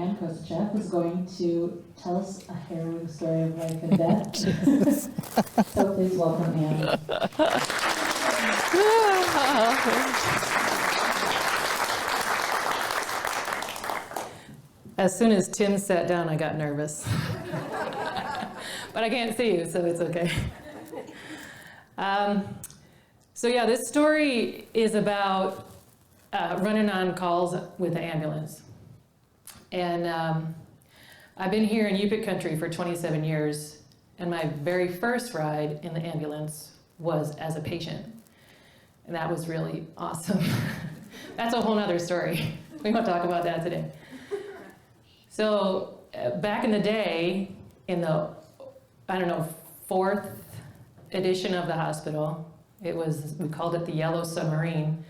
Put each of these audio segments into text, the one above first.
and Kosacheff, is going to tell us a harrowing story of life and death. So please welcome Anne. As soon as Tim sat down, I got nervous. But I can't see you, so it's okay. So yeah, this story is about running on calls with the ambulance. And I've been here in Yupik country for 27 years, and my very first ride in the ambulance was as a patient. And that was really awesome. That's a whole nother story. We won't talk about that today. So back in the day, in the, I don't know, 4th edition of the hospital, it was, we called it the Yellow Submarine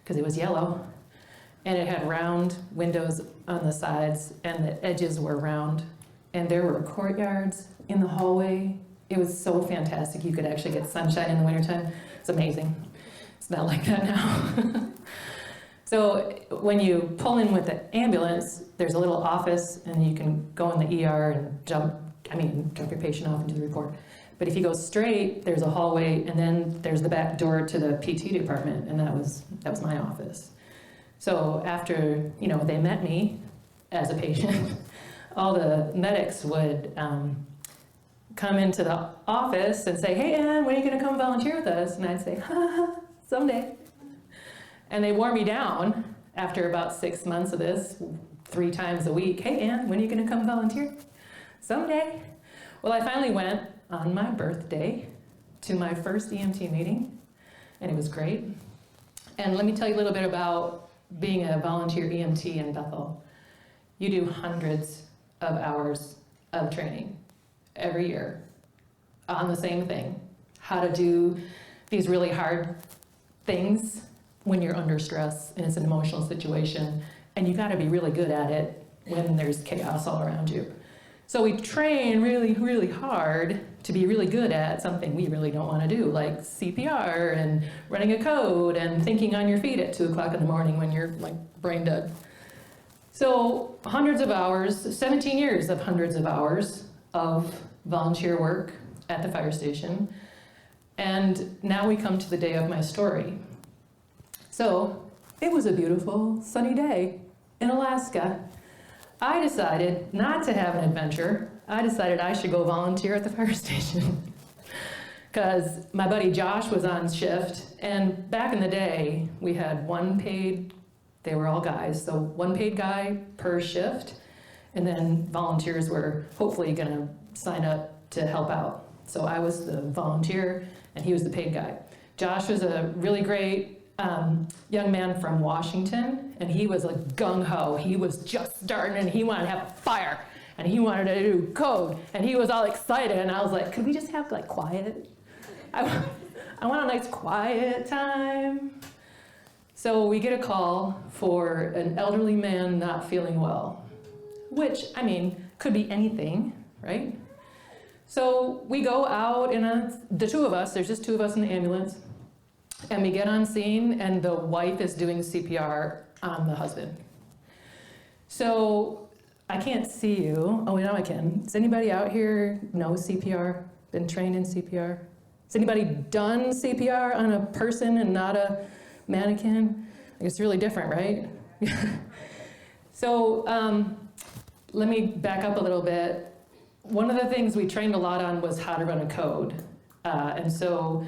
because it was yellow, and it had round windows on the sides, and the edges were round, and there were courtyards in the hallway. It was so fantastic. You could actually get sunshine in the wintertime. It's amazing. It's not like that now. So when you pull in with the ambulance, there's a little office, and you can go in the ER and jump your patient off and do the report. But if you go straight, there's a hallway, and then there's the back door to the PT department, and that was my office. So after they met me as a patient, all the medics would come into the office and say, "Hey, Ann, when are you going to come volunteer with us?" And I'd say, "Ha, someday." And they wore me down after about 6 months of this, 3 times a week. "Hey, Ann, when are you going to come volunteer?" "Someday." Well, I finally went on my birthday to my first EMT meeting, and it was great. And let me tell you a little bit about being a volunteer EMT in Bethel. You do hundreds of hours of training every year on the same thing, how to do these really hard things when you're under stress and it's an emotional situation, and you gotta be really good at it when there's chaos all around you. So we train really, really hard to be really good at something we really don't want to do, like CPR and running a code and thinking on your feet at 2 o'clock in the morning when you're like brain dead. So hundreds of hours, 17 years of hundreds of hours of volunteer work at the fire station. And now we come to the day of my story. So it was a beautiful sunny day in Alaska. I decided not to have an adventure. I decided I should go volunteer at the fire station because my buddy Josh was on shift, and back in the day, we had one paid, they were all guys, so one paid guy per shift, and then volunteers were hopefully gonna sign up to help out. So I was the volunteer, and he was the paid guy. Josh was a really great young man from Washington, and he was like gung-ho. He was just starting, and he wanted to have a fire, and he wanted to do code, and he was all excited, and I was like, could we just have like quiet? I want a nice quiet time. So we get a call for an elderly man not feeling well, which, could be anything, right? So we go out, and the 2 of us, there's just 2 of us in the ambulance, and we get on scene, and the wife is doing CPR on the husband. So I can't see you. Oh, now I can. Does anybody out here know CPR? Been trained in CPR? Has anybody done CPR on a person and not a mannequin? It's really different, right? So let me back up a little bit. One of the things we trained a lot on was how to run a code. And so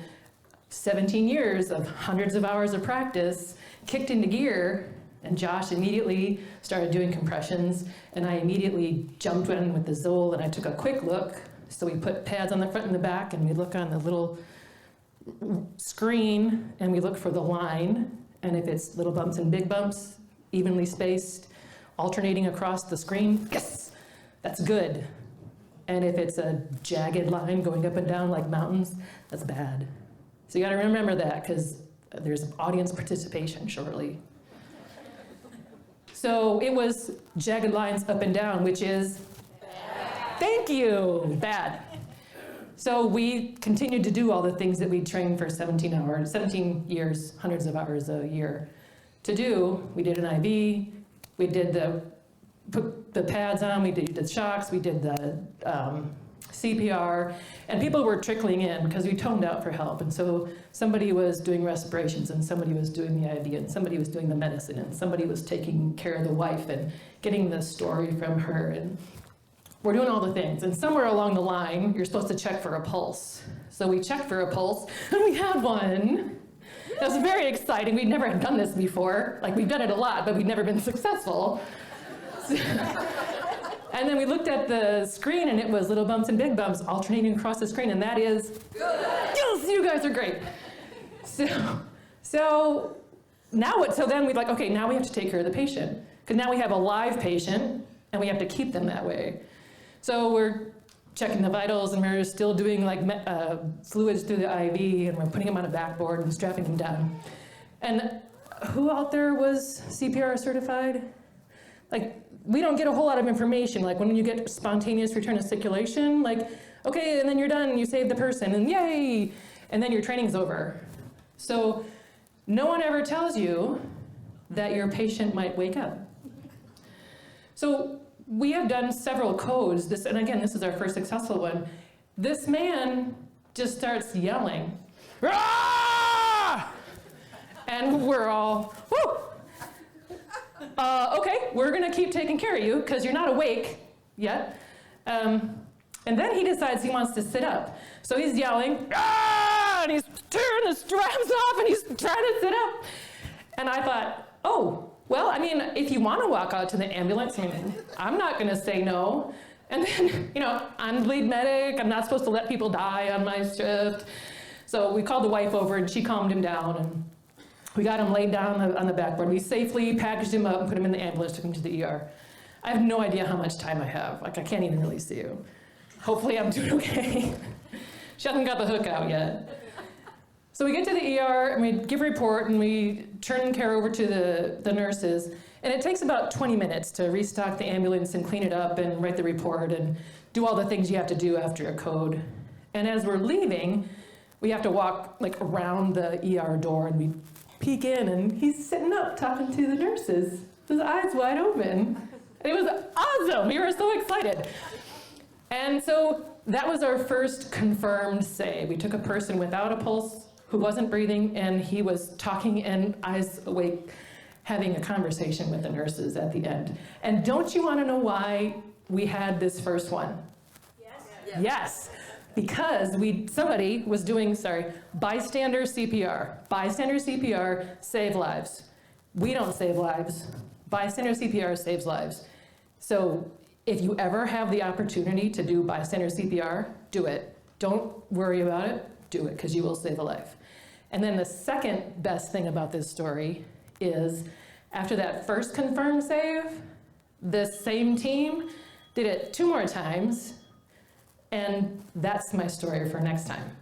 17 years of hundreds of hours of practice kicked into gear, and Josh immediately started doing compressions, and I immediately jumped in with the Zoll, and I took a quick look. So we put pads on the front and the back, and we look on the little screen, and we look for the line, and if it's little bumps and big bumps, evenly spaced, alternating across the screen, yes, that's good. And if it's a jagged line going up and down like mountains, that's bad. So you gotta remember that, because there's audience participation shortly. So it was jagged lines up and down, which is bad. Thank you, bad. So we continued to do all the things that we trained for 17 years, hundreds of hours a year to do. We did an IV, we did the put the pads on, we did the shocks, we did the CPR, and people were trickling in because we toned out for help. And so somebody was doing respirations, and somebody was doing the IV, and somebody was doing the medicine, and somebody was taking care of the wife and getting the story from her. And we're doing all the things. And somewhere along the line, you're supposed to check for a pulse. So we checked for a pulse, and we had one. It was very exciting. We'd never done this before. Like, we've done it a lot, but we'd never been successful. And then we looked at the screen, and it was little bumps and big bumps alternating across the screen, and that is good. Yes, you guys are great. So now what? So then we're like, okay, now we have to take care of the patient, because now we have a live patient, and we have to keep them that way. So we're checking the vitals, and we're still doing like fluids through the IV, and we're putting them on a backboard and strapping them down. And who out there was CPR certified? Like, we don't get a whole lot of information. Like, when you get spontaneous return of circulation, like, okay, and then you're done, you saved the person, and yay, and then your training's over. So no one ever tells you that your patient might wake up. So we have done several codes, and again, this is our first successful one. This man just starts yelling, "Ah!" And we're all, whoo! Okay, we're gonna keep taking care of you because you're not awake yet. And then he decides he wants to sit up. So he's yelling, "Ah!" And he's tearing the straps off, and he's trying to sit up. And I thought, oh, well, I mean, if you want to walk out to the ambulance, I mean, I'm not going to say no. And then, I'm the lead medic. I'm not supposed to let people die on my shift. So we called the wife over, and she calmed him down, and we got him laid down on the backboard. We safely packaged him up and put him in the ambulance, took him to the ER. I have no idea how much time I have. Like, I can't even really see you. Hopefully I'm doing okay. She hasn't got the hook out yet. So we get to the ER, and we give a report, and we turn care over to the nurses. And it takes about 20 minutes to restock the ambulance and clean it up and write the report and do all the things you have to do after a code. And as we're leaving, we have to walk like around the ER door, and we peek in, and he's sitting up talking to the nurses, his eyes wide open. It was awesome. We were so excited. And so that was our first confirmed save. We took a person without a pulse, who wasn't breathing, and he was talking and eyes awake, having a conversation with the nurses at the end. And don't you want to know why we had this first one? Yes. Yes. Because somebody was doing, bystander CPR. Bystander CPR save lives. We don't save lives. Bystander CPR saves lives. So if you ever have the opportunity to do bystander CPR, do it. Don't worry about it, do it, because you will save a life. And then the second best thing about this story is, after that first confirmed save, this same team did it 2 more times, and that's my story for next time.